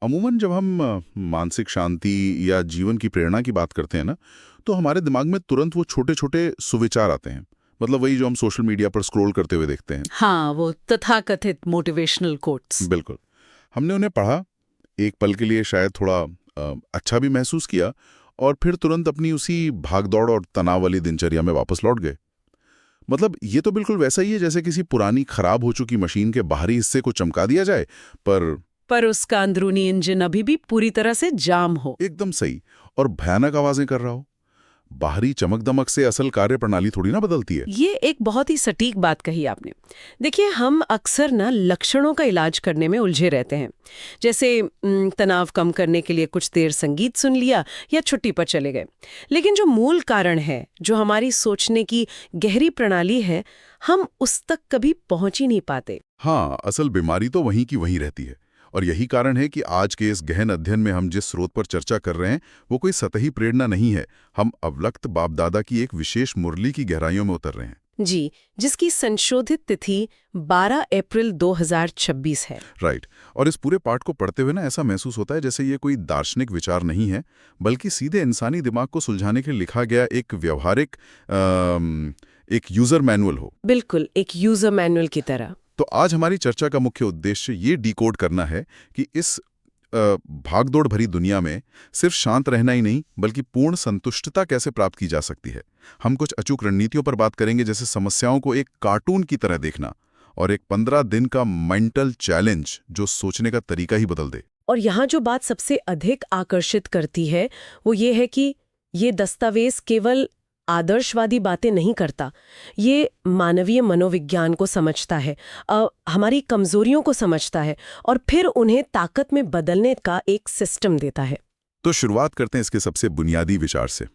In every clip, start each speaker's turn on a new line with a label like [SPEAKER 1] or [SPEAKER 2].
[SPEAKER 1] अमूमन जब हम मानसिक शांति या जीवन की प्रेरणा की बात करते हैं ना, तो हमारे दिमाग में तुरंत वो छोटे छोटे सुविचार आते हैं। मतलब वही जो हम सोशल मीडिया पर स्क्रॉल करते हुए देखते हैं।
[SPEAKER 2] हाँ, वो तथाकथित मोटिवेशनल कोट्स।
[SPEAKER 1] बिल्कुल। हमने उन्हें पढ़ा, एक पल के लिए शायद थोड़ा अच्छा भी महसूस किया, और फिर तुरंत अपनी उसी भागदौड़ और तनाव वाली दिनचर्या में वापस लौट गए। मतलब ये तो बिल्कुल वैसा ही है जैसे किसी पुरानी खराब हो चुकी मशीन के बाहरी हिस्से को चमका दिया जाए,
[SPEAKER 2] पर उसका अंदरूनी इंजन अभी भी पूरी तरह से जाम हो।
[SPEAKER 1] एकदम सही, और भयानक आवाजें कर रहा हो। बाहरी चमक दमक से असल कार्य प्रणाली थोड़ी ना बदलती है।
[SPEAKER 2] ये एक बहुत ही सटीक बात कही आपने। देखिए, हम अक्सर ना लक्षणों का इलाज करने में उलझे रहते हैं। जैसे तनाव कम करने के लिए कुछ देर संगीत सुन लिया या छुट्टी पर चले गए। लेकिन जो मूल कारण है, जो हमारी सोचने की गहरी प्रणाली है, हम उस तक कभी पहुंच ही नहीं पाते।
[SPEAKER 1] हाँ, असल बीमारी तो वहीं की वहीं रहती है। और यही कारण है कि आज के इस गहन अध्ययन में हम जिस स्रोत पर चर्चा कर रहे हैं वो कोई सतही प्रेरणा नहीं है। हम अवलक्त बाप दादा की एक विशेष मुरली की गहराइयों में उतर रहे हैं।
[SPEAKER 2] जी, जिसकी संशोधित तिथि 12 अप्रैल 2026 है।
[SPEAKER 1] राइट। और इस पूरे पाठ को पढ़ते हुए ना ऐसा महसूस होता है जैसे ये कोई दार्शनिक विचार नहीं है, बल्कि सीधे इंसानी दिमाग को सुलझाने के लिए लिखा गया एक व्यवहारिक एक यूजर मैनुअल हो।
[SPEAKER 2] बिल्कुल, एक यूजर मैनुअल की तरह।
[SPEAKER 1] तो आज हमारी चर्चा का मुख्य उद्देश्य ये डिकोड करना है कि इस भागदौड़ भरी दुनिया में सिर्फ शांत रहना ही नहीं, बल्कि पूर्ण संतुष्टता कैसे प्राप्त की जा सकती है। हम कुछ अचूक रणनीतियों पर बात करेंगे, जैसे समस्याओं को एक कार्टून की तरह देखना, और एक 15 दिन का मेंटल चैलेंज जो सोचने का तरीका ही बदल दे।
[SPEAKER 2] और यहाँ जो बात सबसे अधिक आकर्षित करती है वो ये है कि ये दस्तावेज केवल आदर्शवादी बातें नहीं करता, ये मानवीय मनोविज्ञान को समझता है, हमारी कमजोरियों को समझता है और फिर उन्हें ताकत में बदलने का एक सिस्टम देता है।
[SPEAKER 1] तो शुरुआत करते हैं इसके सबसे बुनियादी विचार से।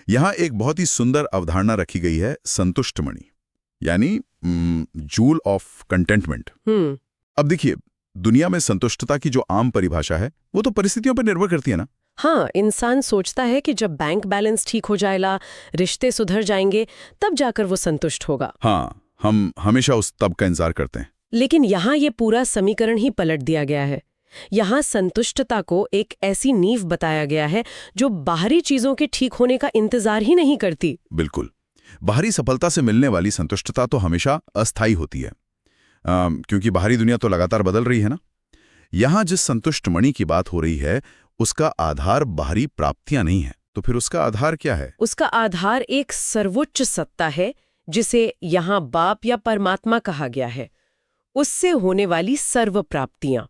[SPEAKER 1] यहाँ एक बहुत ही सुंदर अवधारणा रखी गई है, संतुष्ट मणि, यानी जूल ऑफ कंटेंटमेंट। अब देखिए, दुनिया में संतुष्टता की जो आम परिभाषा है वो तो परिस्थितियों पर निर्भर करती है ना।
[SPEAKER 2] हाँ, इंसान सोचता है कि जब बैंक बैलेंस ठीक हो जाएगा, रिश्ते सुधर जाएंगे, तब जाकर वो संतुष्ट होगा।
[SPEAKER 1] हाँ, हम हमेशा उस तब का इंतजार करते हैं।
[SPEAKER 2] लेकिन यहाँ ये पूरा समीकरण ही पलट दिया गया है। यहाँ संतुष्टता को एक ऐसी नींव बताया गया है जो बाहरी चीजों के ठीक होने का इंतजार ही नहीं करती।
[SPEAKER 1] बिल्कुल। बाहरी सफलता से मिलने वाली संतुष्टता तो हमेशा अस्थायी होती है, क्योंकि बाहरी दुनिया तो लगातार बदल रही है ना। यहाँ जिस संतुष्ट मणि की बात हो रही है उसका आधार बाहरी प्राप्तियां नहीं है। तो फिर उसका आधार क्या है?
[SPEAKER 2] उसका आधार एक सर्वोच्च सत्ता है जिसे यहाँ बाप या परमात्मा कहा गया है। उससे होने वाली सर्व प्राप्तियां।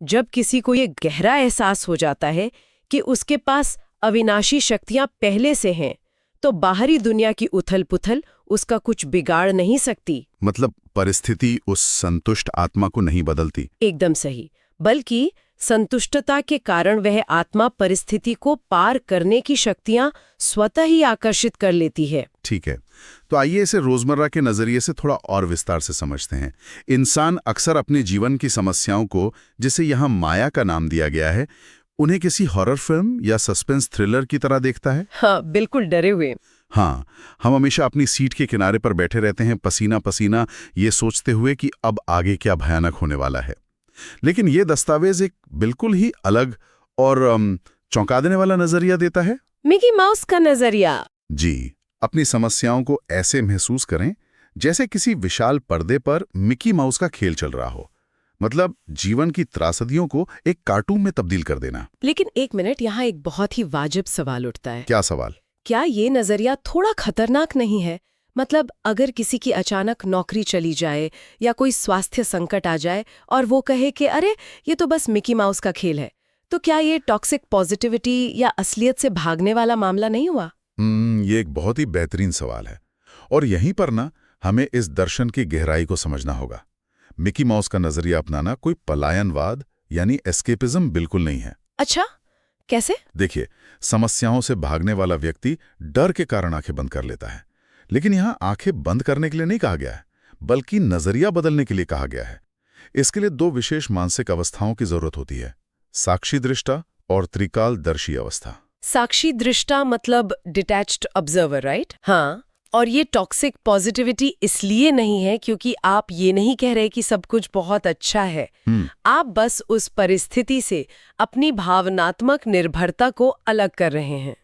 [SPEAKER 2] जब किसी को ये गहरा एहसास हो जाता है कि उसके पास अविनाशी शक्तियां पहले से हैं, तो बाहरी दुनिया की उथल-पुथल उसका कुछ बिगाड़ नहीं सकती।
[SPEAKER 1] मतलब परिस्थिति उस संतुष्ट आत्मा को नहीं बदलती।
[SPEAKER 2] एकदम सही। बल्कि संतुष्टता के कारण वह आत्मा परिस्थिति को पार करने की शक्तियां स्वतः ही आकर्षित कर लेती है।
[SPEAKER 1] ठीक है, तो आइए इसे रोजमर्रा के नजरिए से थोड़ा और विस्तार से समझते हैं। इंसान अक्सर अपने जीवन की समस्याओं को, जिसे यहाँ माया का नाम दिया गया है, उन्हें किसी हॉरर फिल्म या सस्पेंस थ्रिलर की तरह देखता है।
[SPEAKER 2] हाँ, बिल्कुल डरे हुए।
[SPEAKER 1] हाँ, हम हमेशा अपनी सीट के किनारे पर बैठे रहते हैं, पसीना पसीना, ये सोचते हुए कि अब आगे क्या भयानक होने वाला है। लेकिन ये दस्तावेज एक बिल्कुल ही अलग और चौंका देने वाला नजरिया देता है।
[SPEAKER 2] मिकी माउस का नजरिया।
[SPEAKER 1] जी, अपनी समस्याओं को ऐसे महसूस करें जैसे किसी विशाल पर्दे पर मिकी माउस का खेल चल रहा हो। मतलब जीवन की त्रासदियों को एक कार्टून में तब्दील कर देना।
[SPEAKER 2] लेकिन एक मिनट, यहाँ एक बहुत ही वाजिब सवाल उठता है।
[SPEAKER 1] क्या सवाल?
[SPEAKER 2] क्या ये नजरिया थोड़ा खतरनाक नहीं है? मतलब अगर किसी की अचानक नौकरी चली जाए या कोई स्वास्थ्य संकट आ जाए और वो कहे कि अरे ये तो बस मिकी माउस का खेल है, तो क्या ये टॉक्सिक पॉजिटिविटी या असलियत से भागने वाला मामला नहीं हुआ?
[SPEAKER 1] ये एक बहुत ही बेहतरीन सवाल है, और यहीं पर ना हमें इस दर्शन की गहराई को समझना होगा। मिकी माउस का नजरिया अपनाना कोई पलायनवाद यानी एस्केपिज्म बिल्कुल नहीं है।
[SPEAKER 2] अच्छा, कैसे?
[SPEAKER 1] देखिए, समस्याओं से भागने वाला व्यक्ति डर के कारण आंखें बंद कर लेता है, लेकिन यहाँ आंखें बंद करने के लिए नहीं कहा गया है, बल्कि नजरिया बदलने के लिए कहा गया है। इसके लिए दो विशेष मानसिक अवस्थाओं की जरूरत होती है, साक्षी दृष्टा और त्रिकालदर्शी अवस्था।
[SPEAKER 2] साक्षी दृष्टा मतलब डिटैच्ड ऑब्जर्वर, राइट? हाँ, और ये टॉक्सिक पॉजिटिविटी इसलिए नहीं है क्योंकि आप ये नहीं कह रहे कि सब कुछ बहुत अच्छा है। आप बस उस परिस्थिति से अपनी भावनात्मक निर्भरता को अलग कर रहे हैं।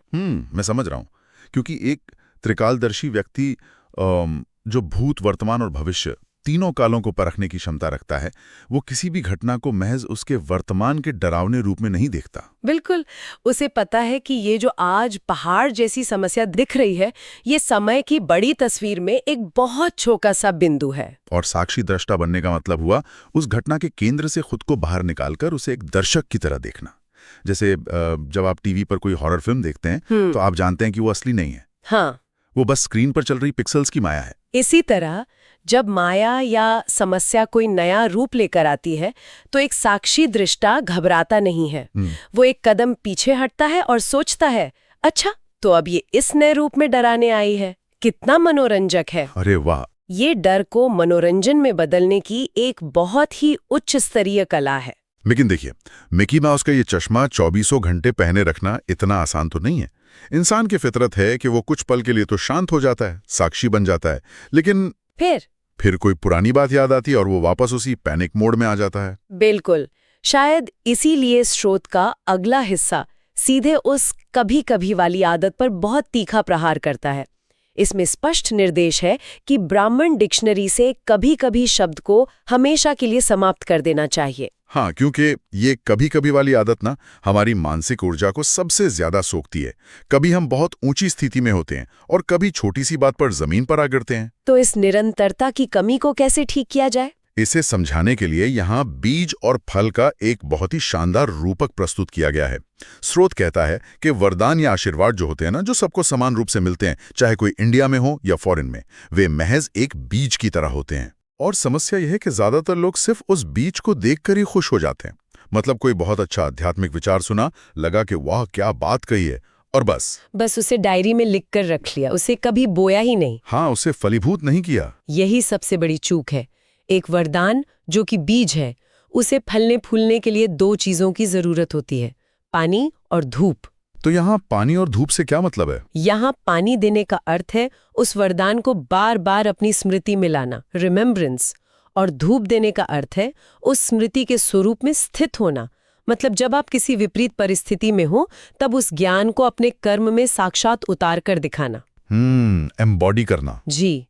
[SPEAKER 1] मैं समझ रहा हूँ। क्योंकि एक त्रिकालदर्शी व्यक्ति जो भूत, वर्तमान और भविष्य तीनों कालों को परखने की क्षमता रखता है, वो किसी भी घटना को महज उसके वर्तमान के डरावने रूप में नहीं देखता।
[SPEAKER 2] बिल्कुल, उसे पता है कि ये जो आज पहाड़ जैसी समस्या दिख रही है, ये समय की बड़ी तस्वीर में एक बहुत छोटा सा बिंदु है।
[SPEAKER 1] और साक्षी दृष्टा बनने का मतलब हुआ उस घटना के केंद्र से खुद को बाहर निकालकर उसे एक दर्शक की तरह देखना। जैसे जब आप टीवी पर कोई हॉरर फिल्म देखते हैं तो आप जानते हैं कि वो असली नहीं है।
[SPEAKER 2] हाँ,
[SPEAKER 1] वो बस स्क्रीन पर चल रही पिक्सल्स की माया है।
[SPEAKER 2] इसी तरह जब माया या समस्या कोई नया रूप लेकर आती है तो एक साक्षी दृष्टा घबराता नहीं है। वो एक कदम पीछे हटता है और सोचता है, अच्छा तो अब ये इस नए रूप में डराने आई है, कितना मनोरंजक है।
[SPEAKER 1] अरे वाह!
[SPEAKER 2] ये डर को मनोरंजन में बदलने की एक बहुत ही उच्च स्तरीय कला है।
[SPEAKER 1] लेकिन देखिए, मिकी माउस का ये चश्मा 24 घंटे पहने रखना इतना आसान तो नहीं है। इंसान की फितरत है कि वो कुछ पल के लिए तो शांत हो जाता है, साक्षी बन जाता है, लेकिन फिर कोई पुरानी बात याद आती है और वो वापस उसी पैनिक मोड में आ जाता है।
[SPEAKER 2] बिल्कुल, शायद इसीलिए स्रोत का अगला हिस्सा सीधे उस कभी कभी वाली आदत पर बहुत तीखा प्रहार करता है। इसमें स्पष्ट निर्देश है कि ब्राह्मण डिक्शनरी से कभी कभी शब्द को हमेशा के लिए समाप्त कर देना चाहिए।
[SPEAKER 1] हाँ, क्योंकि ये कभी कभी वाली आदत ना हमारी मानसिक ऊर्जा को सबसे ज्यादा सोखती है। कभी हम बहुत ऊंची स्थिति में होते हैं और कभी छोटी सी बात पर जमीन पर आ गिरते हैं।
[SPEAKER 2] तो इस निरंतरता की कमी को कैसे ठीक किया जाए?
[SPEAKER 1] इसे समझाने के लिए यहाँ बीज और फल का एक बहुत ही शानदार रूपक प्रस्तुत किया गया है। स्रोत कहता है कि वरदान या आशीर्वाद जो होते हैं ना, जो सबको समान रूप से मिलते हैं, चाहे कोई इंडिया में हो या फॉरेन में, वे महज एक बीज की तरह होते हैं। और समस्या यह है कि ज्यादातर लोग सिर्फ उस बीज को देखकर ही खुश हो जाते हैं। मतलब कोई बहुत अच्छा आध्यात्मिक विचार सुना, लगा कि वाह क्या बात कही है, और बस
[SPEAKER 2] उसे डायरी में लिख कर रख लिया, उसे कभी बोया ही नहीं।
[SPEAKER 1] हाँ, उसे फलीभूत नहीं किया।
[SPEAKER 2] यही सबसे बड़ी चूक है। एक वरदान जो कि बीज है, उसे फलने फूलने के लिए दो चीजों की जरूरत होती है, पानी और धूप।
[SPEAKER 1] तो यहाँ पानी और धूप से क्या मतलब है?
[SPEAKER 2] यहाँ पानी देने का अर्थ है उस वरदान को बार बार अपनी स्मृति में लाना, रिमेम्बरेंस, और धूप देने का अर्थ है उस स्मृति के स्वरूप में स्थित होना। मतलब जब आप किसी विपरीत परिस्थिति में हो तब उस ज्ञान को अपने कर्म में साक्षात उतार कर दिखाना।
[SPEAKER 1] एम्बॉडी करना।
[SPEAKER 2] जी,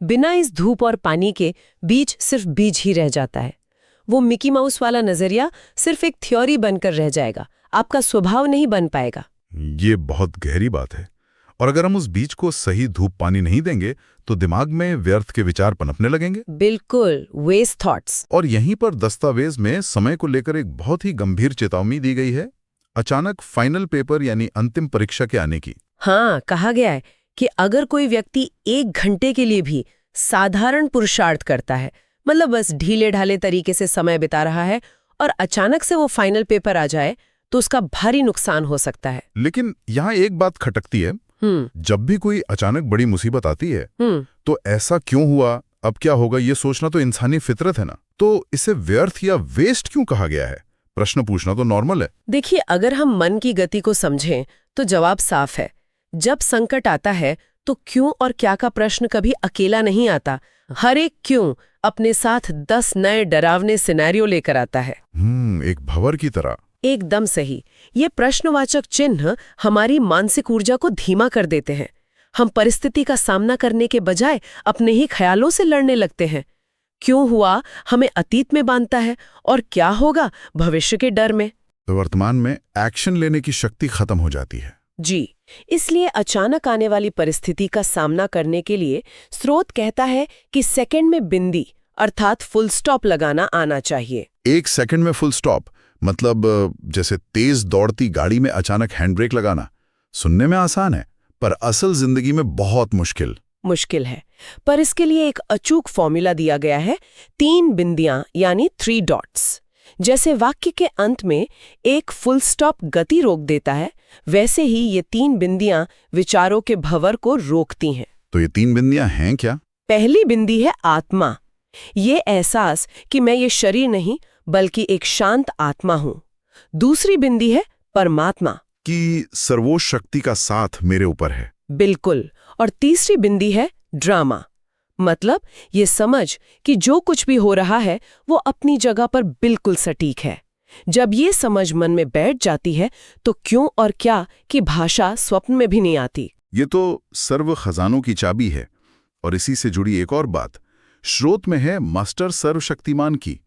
[SPEAKER 2] बिना इस धूप और पानी के बीज सिर्फ बीज ही रह जाता है। वो मिकी माउस वाला नजरिया सिर्फ एक थ्योरी बनकर रह जाएगा, आपका स्वभाव नहीं बन पाएगा।
[SPEAKER 1] ये बहुत गहरी बात है। और अगर हम उस बीज को सही धूप पानी नहीं देंगे तो दिमाग में व्यर्थ के विचार पनपने लगेंगे।
[SPEAKER 2] बिल्कुल, वेस्ट थॉट्स।
[SPEAKER 1] और यहीं पर दस्तावेज में समय को लेकर एक बहुत ही गंभीर चेतावनी दी गई है, अचानक फाइनल पेपर यानी अंतिम परीक्षा के आने की।
[SPEAKER 2] हाँ, कहा गया है कि अगर कोई व्यक्ति 1 घंटे के लिए भी साधारण पुरुषार्थ करता है, मतलब बस ढीले ढाले तरीके से समय बिता रहा है, और अचानक से वो फाइनल पेपर आ जाए तो उसका भारी नुकसान हो सकता है।
[SPEAKER 1] लेकिन यहाँ एक बात खटकती है, जब भी कोई अचानक बड़ी मुसीबत आती है तो ऐसा क्यों हुआ, अब क्या होगा, ये सोचना तो इंसानी फितरत है ना। तो इसे व्यर्थ या वेस्ट क्यों कहा गया है? प्रश्न पूछना तो नॉर्मल है।
[SPEAKER 2] देखिए, अगर हम मन की गति को समझें तो जवाब साफ है। जब संकट आता है तो क्यों और क्या का प्रश्न कभी अकेला नहीं आता। हर एक क्यों अपने साथ 10 नए डरावने सिनेरियो लेकर आता है।
[SPEAKER 1] एक भंवर की तरह।
[SPEAKER 2] एकदम सही। ये प्रश्नवाचक चिन्ह हमारी मानसिक ऊर्जा को धीमा कर देते हैं। हम परिस्थिति का सामना करने के बजाय अपने ही ख्यालों से लड़ने लगते हैं। क्यों हुआ हमें अतीत में बांधता है और क्या होगा भविष्य के डर में।
[SPEAKER 1] तो वर्तमान में एक्शन लेने की शक्ति खत्म हो जाती है।
[SPEAKER 2] जी, इसलिए अचानक आने वाली परिस्थिति का सामना करने के लिए स्रोत कहता है कि सेकंड में बिंदी अर्थात फुल स्टॉप लगाना आना चाहिए।
[SPEAKER 1] 1 सेकंड में फुल स्टॉप मतलब जैसे तेज दौड़ती गाड़ी में अचानक हैंड ब्रेक लगाना। सुनने में आसान है पर असल जिंदगी में बहुत मुश्किल
[SPEAKER 2] है। पर इसके लिए एक अचूक फॉर्मूला दिया गया है, 3 बिंदियां यानी 3 डॉट्स। जैसे वाक्य के अंत में एक फुल स्टॉप गति रोक देता है, वैसे ही ये 3 बिंदियां विचारों के भंवर को रोकती हैं।
[SPEAKER 1] तो ये 3 बिंदियां हैं क्या?
[SPEAKER 2] पहली बिंदी है आत्मा। ये एहसास कि मैं ये शरीर नहीं बल्कि एक शांत आत्मा हूं। दूसरी बिंदी है परमात्मा,
[SPEAKER 1] कि सर्वोच्च शक्ति का साथ मेरे ऊपर है।
[SPEAKER 2] बिल्कुल। और तीसरी बिंदी है ड्रामा। मतलब ये समझ कि जो कुछ भी हो रहा है वो अपनी जगह पर बिल्कुल सटीक है। जब ये समझ मन में बैठ जाती है तो क्यों और क्या की भाषा स्वप्न में भी नहीं आती।
[SPEAKER 1] ये तो सर्व खजानों की चाबी है। और इसी से जुड़ी एक और बात श्रोत में है मास्टर सर्वशक्तिमान की।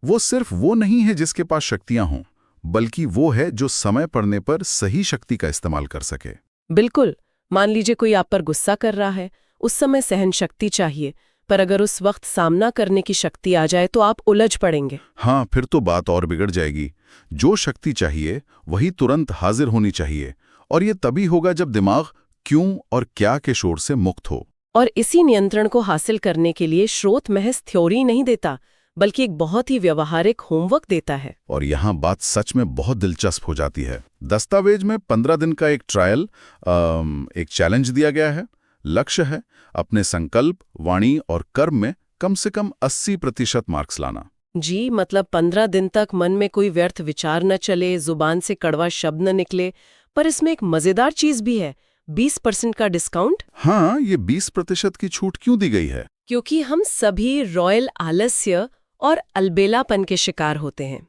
[SPEAKER 1] वो सिर्फ वो नहीं है जिसके पास शक्तियां हों, बल्कि वो है जो समय पड़ने पर सही शक्ति का इस्तेमाल कर सके।
[SPEAKER 2] बिल्कुल। मान लीजिए कोई आप पर गुस्सा कर रहा है, उस समय सहन शक्ति चाहिए, पर अगर उस वक्त सामना करने की शक्ति आ जाए तो आप उलझ पड़ेंगे।
[SPEAKER 1] हाँ, फिर तो बात और बिगड़ जाएगी। जो शक्ति चाहिए वही तुरंत हाजिर होनी चाहिए, और ये तभी होगा जब दिमाग क्यों और क्या के शोर से मुक्त हो।
[SPEAKER 2] और इसी नियंत्रण को हासिल करने के लिए स्रोत महज थ्योरी नहीं देता, बल्कि एक बहुत ही व्यवहारिक होमवर्क देता है।
[SPEAKER 1] और यहाँ बात सच में बहुत दिलचस्प हो जाती है। दस्तावेज में 15 दिन का एक ट्रायल, एक चैलेंज दिया गया है। लक्ष्य है अपने संकल्प, वाणी और कर्म में कम से कम 80% मार्क्स लाना।
[SPEAKER 2] जी, मतलब 15 दिन तक मन में कोई व्यर्थ विचार न चले, जुबान से कड़वा शब्द न निकले। पर इसमें एक मजेदार चीज भी है, 20% का डिस्काउंट।
[SPEAKER 1] हाँ, ये 20% की छूट क्यों दी गई है?
[SPEAKER 2] क्योंकि हम सभी रॉयल आलस्य और अलबेलापन के शिकार होते हैं।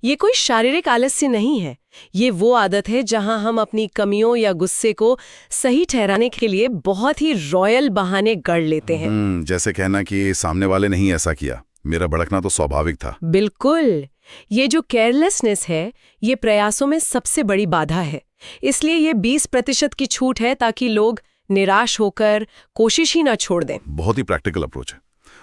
[SPEAKER 2] ये कोई शारीरिक आलस्य नहीं है, ये वो आदत है जहां हम अपनी कमियों या गुस्से को सही ठहराने के लिए बहुत ही रॉयल बहाने गढ़ लेते हैं।
[SPEAKER 1] जैसे कहना कि सामने वाले नहीं ऐसा किया, मेरा भड़कना तो स्वाभाविक था।
[SPEAKER 2] बिल्कुल। ये जो केयरलेसनेस है, ये प्रयासों में सबसे बड़ी बाधा है। इसलिए ये 20% की छूट है ताकि लोग निराश होकर कोशिश ही ना छोड़ दें।
[SPEAKER 1] बहुत ही प्रैक्टिकल अप्रोच है।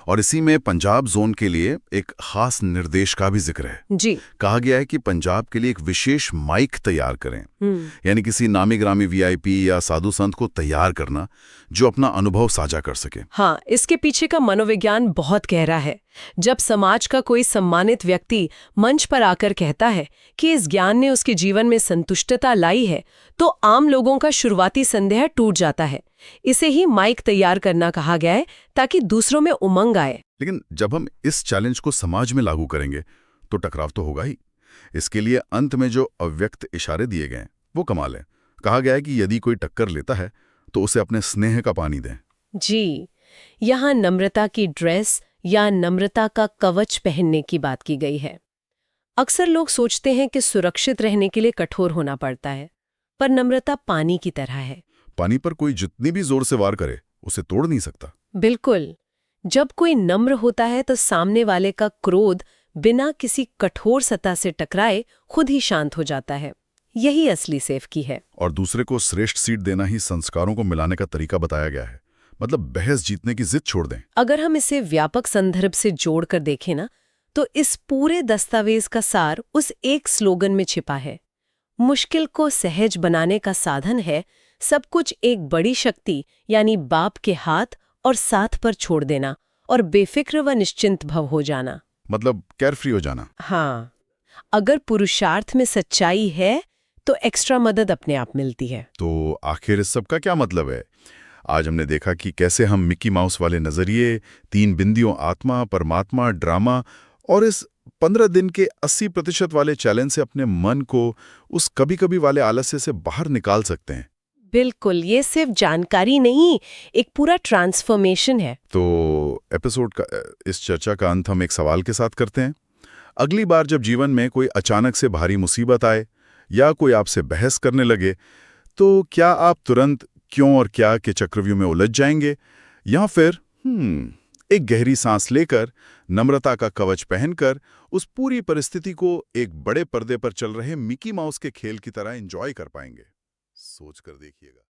[SPEAKER 1] और इसी में पंजाब जोन के लिए एक खास निर्देश का भी जिक्र है।
[SPEAKER 2] जी।
[SPEAKER 1] कहा गया है कि पंजाब के लिए एक विशेष माइक तैयार करें, यानी किसी नामी ग्रामी वीआईपी या साधु संत को तैयार करना जो अपना अनुभव साझा कर सके।
[SPEAKER 2] हाँ, इसके पीछे का मनोविज्ञान बहुत गहरा है। जब समाज का कोई सम्मानित व्यक्ति मंच पर आकर कहता है कि इस ज्ञान ने उसके जीवन में संतुष्टता लाई है, तो आम लोगों का शुरुआती संदेह टूट जाता है। इसे ही माइक तैयार करना कहा गया है ताकि दूसरों में उमंग आए।
[SPEAKER 1] लेकिन जब हम इस चैलेंज को समाज में लागू करेंगे तो टकराव तो होगा ही। इसके लिए अंत में जो अव्यक्त इशारे दिए गए वो कमाल है। कहा गया है कि यदि कोई टक्कर लेता है तो उसे अपने स्नेह का पानी दें।
[SPEAKER 2] जी, यहाँ नम्रता की ड्रेस या नम्रता का कवच पहनने की बात की गई है। अक्सर लोग सोचते हैं कि सुरक्षित रहने के लिए कठोर होना पड़ता है, पर नम्रता पानी की तरह है।
[SPEAKER 1] पानी पर कोई जितनी भी जोर से वार करे उसे तोड़ नहीं सकता।
[SPEAKER 2] बिल्कुल। जब कोई नम्र होता है तो सामने वाले का क्रोध बिना किसी कठोर सत्ता से टकराए खुद ही शांत हो जाता है। यही असली सेवकी है।
[SPEAKER 1] और दूसरे को श्रेष्ठ सीट देना ही संस्कारों को मिलाने का तरीका बताया गया है। मतलब बहस जीतने की जिद छोड़ दें।
[SPEAKER 2] अगर हम इसे व्यापक संदर्भ से जोड़कर देखें ना, तो इस पूरे दस्तावेज का सार उस एक स्लोगन में छिपा है। मुश्किल को सहज बनाने का साधन है सब कुछ एक बड़ी शक्ति यानी बाप के हाथ और साथ पर छोड़ देना और बेफिक्र व निश्चिंत भव हो जाना।
[SPEAKER 1] मतलब केयरफ्री हो जाना।
[SPEAKER 2] हाँ, अगर पुरुषार्थ में सच्चाई है तो एक्स्ट्रा मदद अपने आप मिलती है।
[SPEAKER 1] तो आखिर इस सब का क्या मतलब है? आज हमने देखा कि कैसे हम मिकी माउस वाले नजरिए, 3 बिंदियों आत्मा, परमात्मा, ड्रामा और इस 15 दिन के 80% वाले चैलेंज से अपने मन को उस कभी-कभी वाले आलस्य से बाहर निकाल सकते हैं।
[SPEAKER 2] बिल्कुल, ये सिर्फ जानकारी नहीं, एक पूरा ट्रांसफॉर्मेशन है।
[SPEAKER 1] तो एपिसोड का इस चर्चा का अंत हम एक सवाल के साथ करते हैं। अगली बार जब जीवन में कोई अचानक से भारी मुसीबत आए या कोई आपसे बहस करने लगे, तो क्या आप तुरंत क्यों और क्या के चक्रव्यूह में उलझ जाएंगे, या फिर एक गहरी सांस लेकर, नम्रता का कवच पहनकर उस पूरी परिस्थिति को एक बड़े पर्दे पर चल रहे मिकी माउस के खेल की तरह एंजॉय कर पाएंगे? सोच कर देखिएगा।